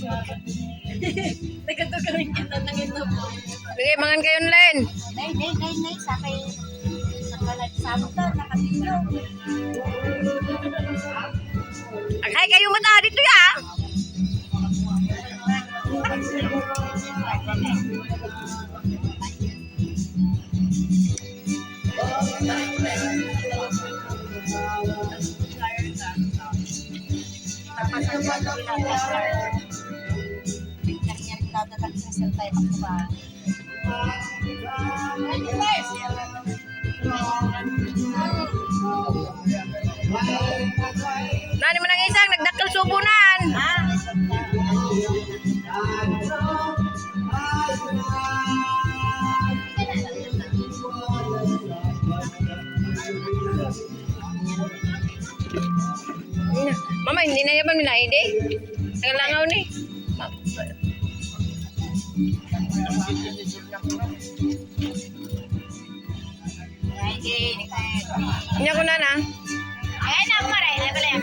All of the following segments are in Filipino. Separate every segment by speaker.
Speaker 1: Nagkato kami kita ng ino po.
Speaker 2: Sige, mangan kayo Len.
Speaker 3: Nay, sakay. Nakalasama to, nakatilo.
Speaker 2: Ay, kayo mata dito ya. Nani mo nang isang nagdakkel subunan. Mama, hindi na yaman mina ide. Ang langaw ni. Nya ko na na.
Speaker 3: Ay, na, maray. Ay, pala yan.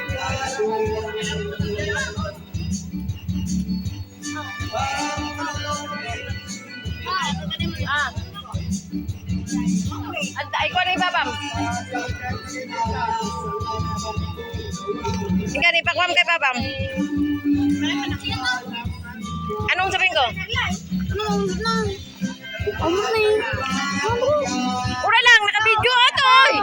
Speaker 2: Ay ko na ibabam. Tingnan ni pakwam kay babam. Anong sabihin ko? Ura lang, naka-video ato oy.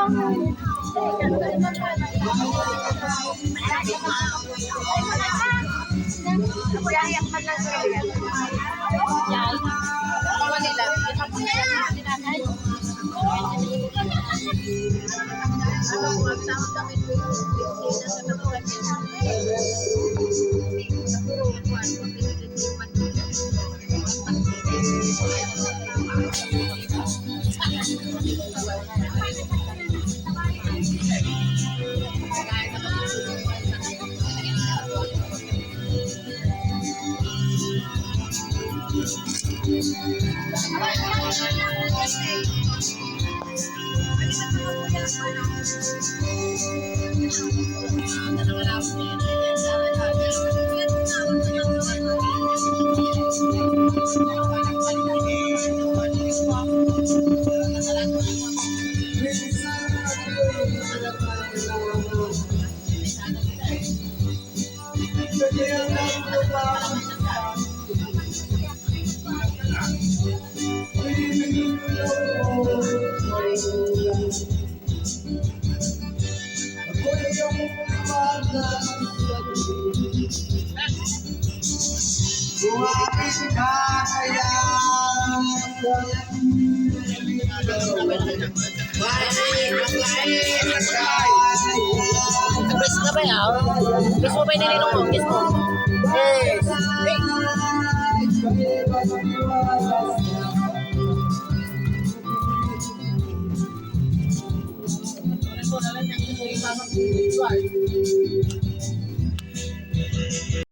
Speaker 1: Best na ba yaw? Best mo ba yung nininong mo? Best mo? Yes. Hey.